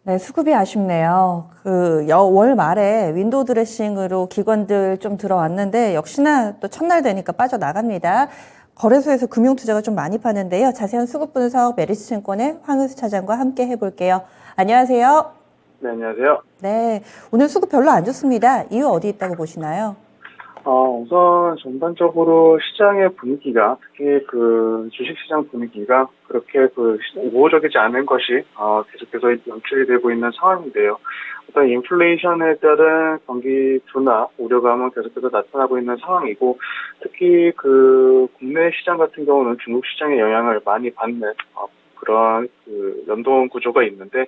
네, 수급이 아쉽네요. 월 말에 윈도우 드레싱으로 기관들 좀 들어왔는데 역시나 또 첫날 되니까 빠져나갑니다. 거래소에서 금융투자가 좀 많이 파는데요. 자세한 수급 분석 메리츠증권의 황은수 차장과 함께 해볼게요. 안녕하세요. 네, 안녕하세요. 네, 오늘 수급 별로 안 좋습니다. 이유 어디 있다고 보시나요? 우선 전반적으로 시장의 분위기가, 특히 주식시장 분위기가 그렇게 우호적이지 않은 것이, 계속해서 연출이 되고 있는 상황인데요. 어떤 인플레이션에 따른 경기 둔화, 우려감은 계속해서 나타나고 있는 상황이고, 특히 국내 시장 같은 경우는 중국 시장의 영향을 많이 받는, 그런 연동 구조가 있는데,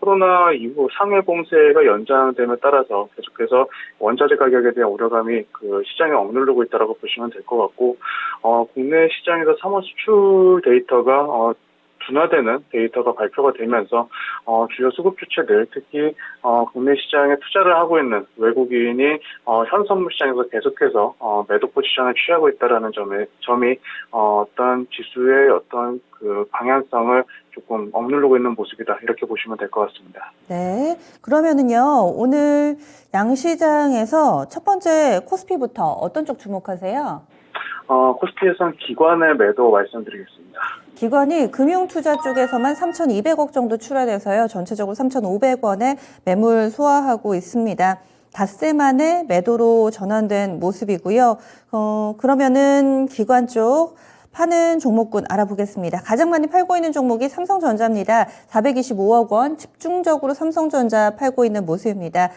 코로나 이후 상해 봉쇄가 연장됨에 따라서 계속해서 원자재 가격에 대한 우려감이 시장에 억누르고 있다고 보시면 될 것 같고, 국내 시장에서 3월 수출 데이터가 둔화되는 데이터가 발표가 되면서 주요 수급 주체들, 특히 국내 시장에 투자를 하고 있는 외국인이 현선물 시장에서 계속해서 매도 포지션을 취하고 있다라는 점이 어떤 지수의 어떤 방향성을 조금 억누르고 있는 모습이다, 이렇게 보시면 될 것 같습니다. 네, 그러면은요, 오늘 양시장에서 첫 번째 코스피부터 어떤 쪽 주목하세요? 코스피에선 기관의 매도 말씀드리겠습니다. 기관이 금융투자 쪽에서만 3,200억 정도 출하돼서요. 전체적으로 3,500원에 매물 소화하고 있습니다. 닷새 만에 매도로 전환된 모습이고요. 그러면은 기관 쪽 파는 종목군 알아보겠습니다. 가장 많이 팔고 있는 종목이 삼성전자입니다. 425억 원, 집중적으로 삼성전자 팔고 있는 모습입니다.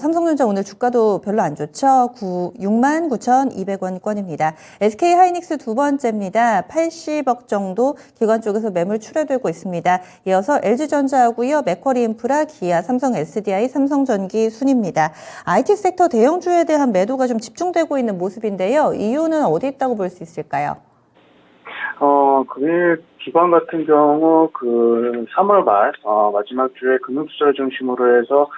삼성전자 오늘 주가도 별로 안 좋죠. 69,200원권입니다. SK하이닉스 두 번째입니다. 80억 정도 기관 쪽에서 매물 출하되고 있습니다. 이어서 LG전자하고요. 맥쿼리인프라, 기아, 삼성 SDI, 삼성전기 순입니다. IT 섹터 대형주에 대한 매도가 좀 집중되고 있는 모습인데요. 이유는 어디 있다고 볼 수 있을까요? 금일 기관 같은 경우 3월 말 마지막 주에 금융투자를 중심으로 해서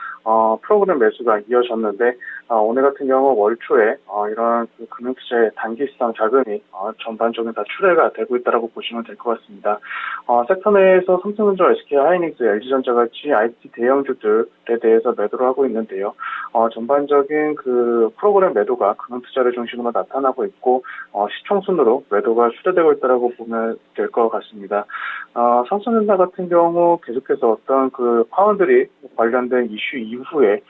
프로그램 매수가 이어졌는데, 오늘 같은 경우 월 초에 이런 금융투자의 단기성 자금이 전반적인 다 출회가 되고 있다고 보시면 될 것 같습니다. 섹터 내에서 삼성전자, SK하이닉스, LG전자 같이 IT 대형주들에 대해서 매도를 하고 있는데요. 전반적인 프로그램 매도가 금융투자를 중심으로 나타나고 있고, 시총순으로 매도가 추대되고 있다고 보면 될 것 같습니다. 삼성전자 같은 경우 계속해서 어떤 파운드리 관련된 이슈 이후에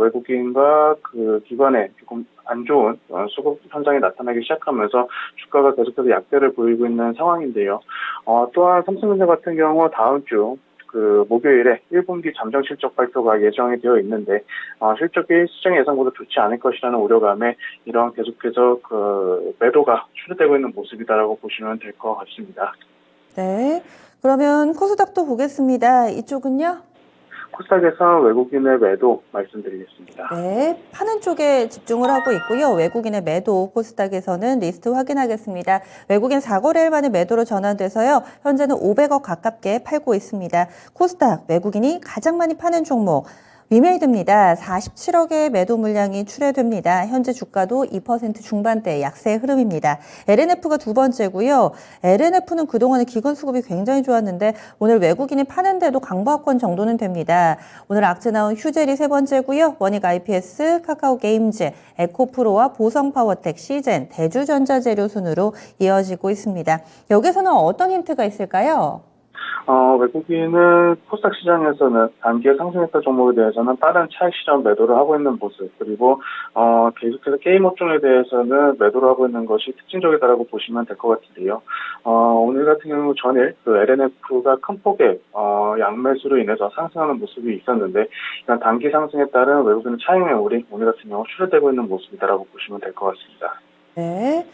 외국인과 기관의 조금 안 좋은 수급 현상이 나타나기 시작하면서 주가가 계속해서 약세를 보이고 있는 상황인데요. 또한 삼성전자 같은 경우 다음 주 목요일에 1분기 잠정 실적 발표가 예정이 되어 있는데, 실적이 시장 예상보다 좋지 않을 것이라는 우려감에 이런 계속해서 매도가 추대되고 있는 모습이다라고 보시면 될 것 같습니다. 네. 그러면 코스닥도 보겠습니다. 이쪽은요? 코스닥에서 외국인의 매도 말씀드리겠습니다. 네, 파는 쪽에 집중을 하고 있고요. 외국인의 매도 코스닥에서는 리스트 확인하겠습니다. 외국인 4거래일 만에 매도로 전환돼서요. 현재는 500억 가깝게 팔고 있습니다. 코스닥 외국인이 가장 많이 파는 종목 위메이드입니다. 47억의 매도 물량이 출회됩니다. 현재 주가도 2% 중반대 약세 흐름입니다. LNF가 두 번째고요. LNF는 그동안에 기관 수급이 굉장히 좋았는데 오늘 외국인이 파는데도 강보합권 정도는 됩니다. 오늘 악재 나온 휴젤이 세 번째고요. 원익 IPS, 카카오게임즈, 에코프로와 보성파워텍, 시젠, 대주전자재료 순으로 이어지고 있습니다. 여기서는 어떤 힌트가 있을까요? 외국인은 코스닥 시장에서는 단기에 상승했던 종목에 대해서는 빠른 차익 실현 매도를 하고 있는 모습, 그리고 계속해서 게임 업종에 대해서는 매도를 하고 있는 것이 특징적이다라고 보시면 될 것 같은데요. 오늘 같은 경우 전일 LNF가 큰 폭의 양매수로 인해서 상승하는 모습이 있었는데, 이런 단기 상승에 따른 외국인의 차익 매물이 오늘 같은 경우 출회되고 있는 모습이다라고 보시면 될 것 같습니다. 네.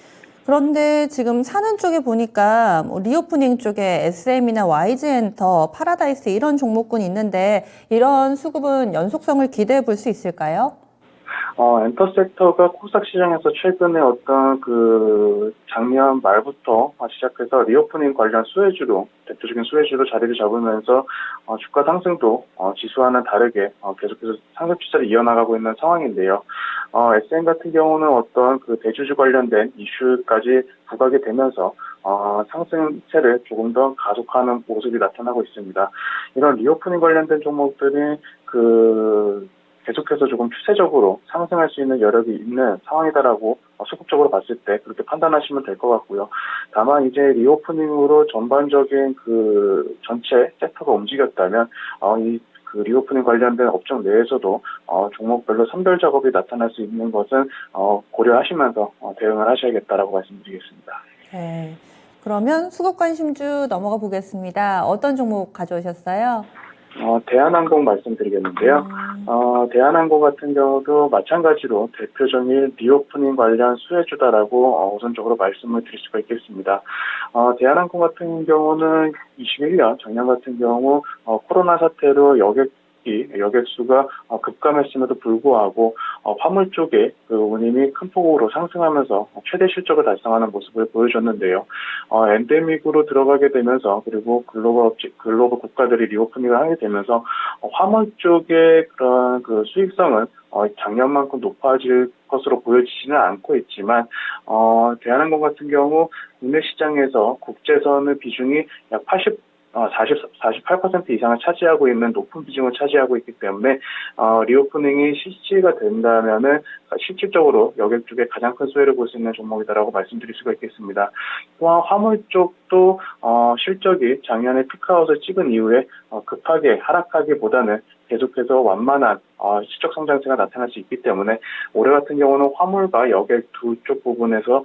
그런데 지금 사는 쪽에 보니까 리오프닝 쪽에 SM이나 YG엔터, 파라다이스 이런 종목군이 있는데 이런 수급은 연속성을 기대해 볼 수 있을까요? 엔터 섹터가 코스닥 시장에서 최근에 어떤 작년 말부터 시작해서 리오프닝 관련 수혜주로, 대표적인 수혜주로 자리를 잡으면서 주가 상승도 지수와는 다르게 계속해서 상승 추세를 이어나가고 있는 상황인데요. SM 같은 경우는 어떤 대주주 관련된 이슈까지 부각이 되면서 상승세를 조금 더 가속하는 모습이 나타나고 있습니다. 이런 리오프닝 관련된 종목들이 계속해서 조금 추세적으로 상승할 수 있는 여력이 있는 상황이다라고 소극적으로 봤을 때 그렇게 판단하시면 될 것 같고요. 다만 이제 리오프닝으로 전반적인 전체 섹터가 움직였다면 이 리오프닝 관련된 업종 내에서도 종목별로 선별 작업이 나타날 수 있는 것은 고려하시면서 대응을 하셔야겠다라고 말씀드리겠습니다. 네. 그러면 수급 관심주 넘어가 보겠습니다. 어떤 종목 가져오셨어요? 대한항공 말씀드리겠는데요. 대한항공 같은 경우도 마찬가지로 대표적인 리오프닝 관련 수혜주다라고 우선적으로 말씀을 드릴 수가 있겠습니다. 대한항공 같은 경우는 21년, 작년 같은 경우 코로나 사태로 여객수가 급감했음에도 불구하고 화물 쪽에 운임이 큰 폭으로 상승하면서 최대 실적을 달성하는 모습을 보여줬는데요. 엔데믹으로 들어가게 되면서 그리고 글로벌 국가들이 리오프닝을 하게 되면서 화물 쪽의 그런 수익성은 작년만큼 높아질 것으로 보여지지는 않고 있지만 대한항공 같은 경우 국내 시장에서 국제선의 비중이 약 48% 이상을 차지하고 있는 높은 비중을 차지하고 있기 때문에 리오프닝이 실시가 된다면은 실질적으로 여객 쪽에 가장 큰 수혜를 볼 수 있는 종목이다라고 말씀드릴 수가 있겠습니다. 또한 화물 쪽도 실적이 작년에 피크아웃을 찍은 이후에 급하게 하락하기보다는 계속해서 완만한 실적 성장세가 나타날 수 있기 때문에 올해 같은 경우는 화물과 여객 두 쪽 부분에서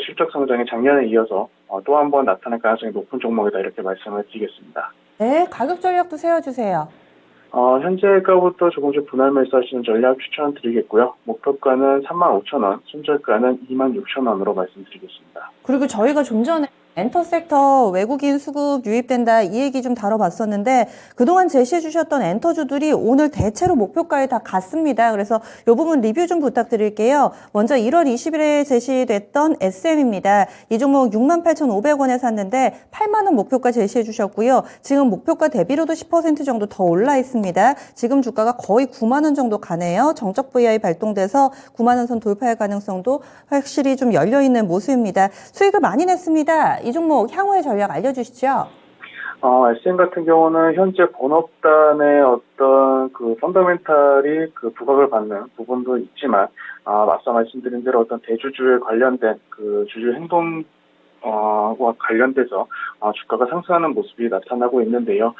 실적 성장이 작년에 이어서 또 한 번 나타날 가능성이 높은 종목이다 이렇게 말씀을 드리겠습니다. 네, 가격 전략도 세워주세요. 현재가부터 조금씩 분할 매수하시는 전략 추천드리겠고요. 목표가는 35,000원, 손절가는 26,000원으로 말씀드리겠습니다. 그리고 저희가 좀 전에 엔터 섹터 외국인 수급 유입된다 이 얘기 좀 다뤄봤었는데 그동안 제시해 주셨던 엔터주들이 오늘 대체로 목표가에 다 갔습니다. 그래서 이 부분 리뷰 좀 부탁드릴게요. 먼저 1월 20일에 제시됐던 SM입니다. 이 종목 68,500원에 샀는데 8만 원 목표가 제시해 주셨고요. 지금 목표가 대비로도 10% 정도 더 올라 있습니다. 지금 주가가 거의 9만 원 정도 가네요. 정적 VI 발동돼서 9만 원 선 돌파할 가능성도 확실히 좀 열려 있는 모습입니다. 수익을 많이 냈습니다. 이 종목 향후의 전략 알려주시죠. SM 같은 경우는 현재 본업단의 어떤 펀더멘탈이 부각을 받는 부분도 있지만, 앞서 말씀드린 대로 어떤 대주주에 관련된 주주 행동 와 관련돼서 주가가 상승하는 모습이 나타나고 있는데요.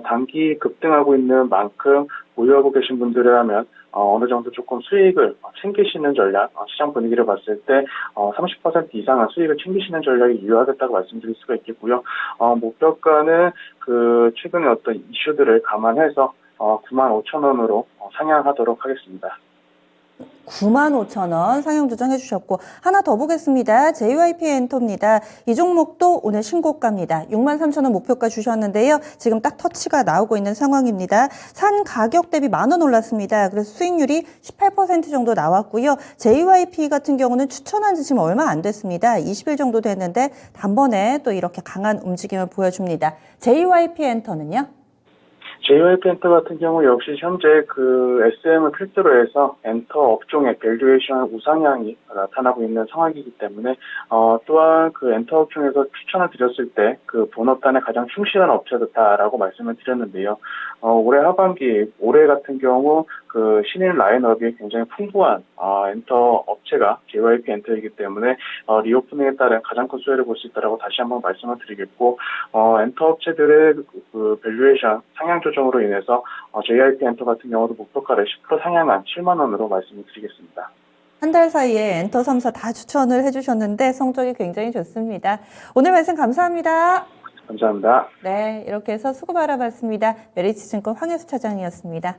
단기 급등하고 있는 만큼 보유하고 계신 분들이라면 어느 정도 조금 수익을 챙기시는 전략, 시장 분위기를 봤을 때 30% 이상의 수익을 챙기시는 전략이 유효하겠다고 말씀드릴 수가 있겠고요. 목표가는 최근의 어떤 이슈들을 감안해서 95,000원으로 상향하도록 하겠습니다. 95,000원 상향 조정해 주셨고 하나 더 보겠습니다. JYP 엔터입니다. 이 종목도 오늘 신고가입니다. 63,000원 목표가 주셨는데요. 지금 딱 터치가 나오고 있는 상황입니다. 산 가격 대비 10,000원 올랐습니다. 그래서 수익률이 18% 정도 나왔고요. JYP 같은 경우는 추천한 지 지금 얼마 안 됐습니다. 20일 정도 됐는데 단번에 또 이렇게 강한 움직임을 보여줍니다. JYP 엔터는요? JYP 엔터 같은 경우 역시 현재 SM을 필두로 해서 엔터 업종의 밸류에이션 우상향이 나타나고 있는 상황이기 때문에 또한 엔터 업종에서 추천을 드렸을 때 본업단에 가장 충실한 업체다라고 말씀을 드렸는데요. 올해 하반기 올해 같은 경우 신인 라인업이 굉장히 풍부한 엔터 업체가 JYP 엔터이기 때문에 리오프닝에 따른 가장 큰 수혜를 볼 수 있다라고 다시 한번 말씀을 드리겠고 엔터 업체들의 밸류에이션 상향 조정으로 인해서 JYP 엔터 같은 경우도 목표가를 10% 상향한 7만 원으로 말씀을 드리겠습니다. 한 달 사이에 엔터 3사 다 추천을 해주셨는데 성적이 굉장히 좋습니다. 오늘 말씀 감사합니다. 감사합니다. 네, 이렇게 해서 수급 알아봤습니다. 메리츠증권 황혜수 차장이었습니다.